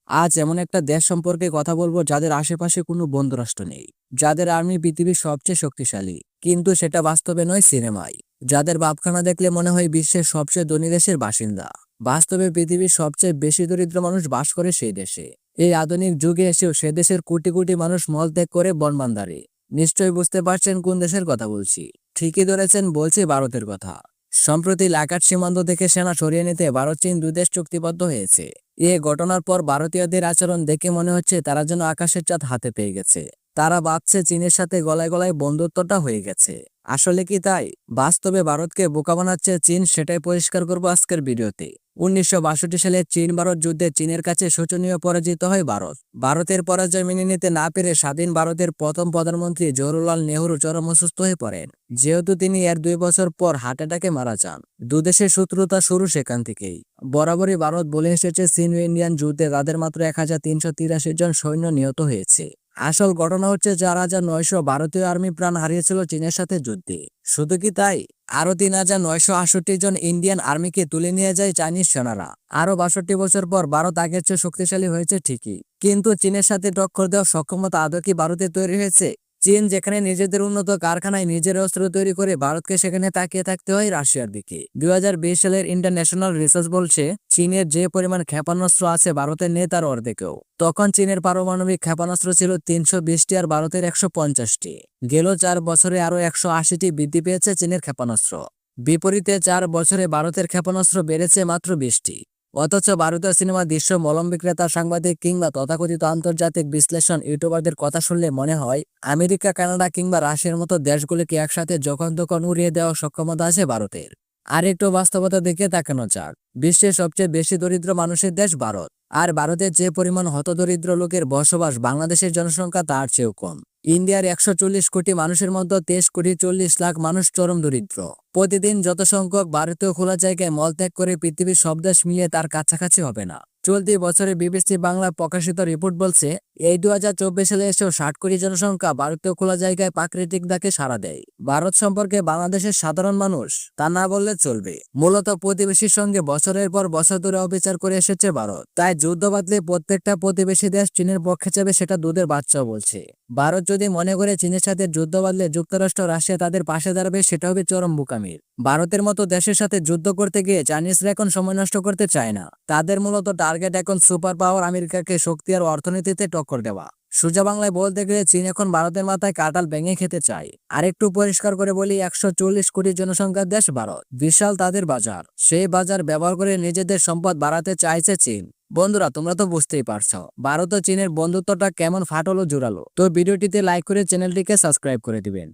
আজ এমন একটা দেশ সম্পর্কে কথা বলবো যাদের আশেপাশে কোনো বন্ধুরাষ্ট্র নেই, যাদের আর্মি পৃথিবীর সবচেয়ে শক্তিশালী, কিন্তু সেটা বাস্তবে নয়, সিনেমায়। যাদের ভাবখানা দেখলে মনে হয় বিশ্বের সবচেয়ে ধনী দেশের বাসিন্দা, বাস্তবে পৃথিবীর সবচেয়ে বেশি দরিদ্র মানুষ বাস করে সেই দেশে। এই আধুনিক যুগে এসেও সে দেশের কোটি কোটি মানুষ মলত্যাগ করে বনবান্দারে। নিশ্চয়ই বুঝতে পারছেন কোন দেশের কথা বলছি। ঠিকই ধরেছেন, বলছি ভারতের কথা। সম্প্রতি লাকাট সীমান্ত থেকে সেনা সরিয়ে নিতে ভারত চীন দুই দেশ চুক্তিবদ্ধ হয়েছে। এ ঘটনার পর ভারতীয়দের আচরণ দেখে মনে হচ্ছে তারা যেন আকাশের চাঁদ হাতে পেয়ে গেছে। তারা ভাবছে চীনের সাথে গলায় গলায় বন্ধুত্বটা হয়ে গেছে। আসলে কি তাই? বাস্তবে ভারতকে বোকা বানাচ্ছে চীন, সেটাই পরিষ্কার করবো আজকের ভিডিওতে। 1962 সালে চীন ভারত যুদ্ধে চীনের কাছে শোচনীয় পরাজিত হয় ভারত। ভারতের পরাজয় মেনে নিতে না পেরে স্বাধীন ভারতের প্রথম প্রধানমন্ত্রী জওহরলাল নেহরু চরম অসুস্থ হয়ে পড়েন। যেহেতু তিনি এর 2 বছর পর হার্ট অ্যাটাকে মারা যান। দুদেশের শত্রুতা শুরু সেখান থেকেই। বরাবরই ভারত বলে এসেছে চীন ইন্ডিয়ান যুদ্ধে তাদের মাত্র 1383 জন সৈন্য নিহত হয়েছে। আসল ঘটনা হচ্ছে 4900 ভারতীয় আর্মি প্রাণ হারিয়েছিল চীনের সাথে যুদ্ধে। শুধু কি তাই, আরো 3968 জন ইন্ডিয়ান আর্মিকে তুলে নিয়ে যায় চাইনিজ সেনারা। আরো 62 বছর পর ভারত আগের চেয়ে শক্তিশালী হয়েছে ঠিকই, কিন্তু চীনের সাথে টক্কর দেওয়ার সক্ষমতা আদৌ কি ভারতে তৈরি হয়েছে? চীন যেখানে নিজেদের উন্নত কারখানায় নিজের অস্ত্র তৈরি করে, ভারতকে সেখানে তাকিয়ে থাকতে হয় রাশিয়ার দিকে। 2020 সালের ইন্টারন্যাশনাল রিসার্চ বলছে চীনের যে পরিমাণ ক্ষেপণাস্ত্র আছে ভারতের নেই তার অর্ধেকেও। তখন চীনের পারমাণবিক ক্ষেপণাস্ত্র ছিল 320টি আর ভারতের 150টি। গেল 4 বছরে আরো 180টি বৃদ্ধি পেয়েছে চীনের ক্ষেপণাস্ত্র। বিপরীতে 4 বছরে ভারতের ক্ষেপণাস্ত্র বেড়েছে মাত্র 20টি। অথচ ভারতীয় সিনেমা দৃশ্য, মলম বিক্রেতা, সাংবাদিক কিংবা তথাকথিত আন্তর্জাতিক বিশ্লেষণ ইউটিউবারদের কথা শুনলে মনে হয় আমেরিকা, কানাডা কিংবা রাশিয়ার মতো দেশগুলিকে একসাথে যখন তখন উড়িয়ে দেওয়ার সক্ষমতা আছে ভারতের। আর একটু বাস্তবতা দিকে তাকানো যাক। বিশ্বের সবচেয়ে বেশি দরিদ্র মানুষের দেশ ভারত, আর ভারতের যে পরিমাণ হতদরিদ্র লোকের বসবাস বাংলাদেশের জনসংখ্যা তার চেয়েও কম। ইন্ডিয়ার 140 কোটি মানুষের মধ্যে 23,40,00,000 মানুষ চরম দরিদ্র। প্রতিদিন যত সংখ্যক ভারতীয় খোলা জায়গায় মলত্যাগ করে পৃথিবীর সব দেশ মিলিয়ে তার কাছাকাছি হবে না। চলতি বছরে বিবিসি বাংলা প্রকাশিত রিপোর্ট বলছে এই 2024 সালে এসেও 60 কোটি জনসংখ্যা ভারতীয় খোলা জায়গায় প্রাকৃতিক দাকে সাড়া দেয়। ভারত সম্পর্কে বাংলাদেশের সাধারণ মানুষ তা না বললে চলবে। মূলত প্রতিবেশীর সঙ্গে বছরের পর বছর ধরে অবিচার করে এসেছে ভারত। তাই যুদ্ধ বাঁধলে প্রত্যেকটা প্রতিবেশী দেশ চীনের পক্ষে যাবে, সেটা দুধের বাচ্চাও বলছে। ভারত যদি মনে করে চীনের সাথে যুদ্ধ বাঁধলে যুক্তরাষ্ট্র, রাশিয়া তাদের পাশে দাঁড়াবে, সেটা হবে চরম বোকামির। ভারতের মতো দেশের সাথে যুদ্ধ করতে গিয়ে চাইনিজরা এখন সময় নষ্ট করতে চায় না। তাদের মূলত টার্গেট এখন সুপার পাওয়ার আমেরিকাকে শক্তি আর অর্থনীতিতে টক্কর দেওয়া। সোজা বাংলায় বলতে গেলে চীন এখন ভারতের মাথায় কাঁঠাল ভেঙে খেতে চায়। আর একটু পরিষ্কার করে বলি, 140 কোটি জনসংখ্যার দেশ ভারত, বিশাল তাদের বাজার। সেই বাজার ব্যবহার করে নিজেদের সম্পদ বাড়াতে চাইছে চীন। বন্ধুরা, তোমরা তো বুঝতেই পারছো ভারত ও চীনের বন্ধুত্বটা কেমন ফাটল ও জোরালো। তো ভিডিওটিতে লাইক করে চ্যানেলটিকে সাবস্ক্রাইব করে দিবেন।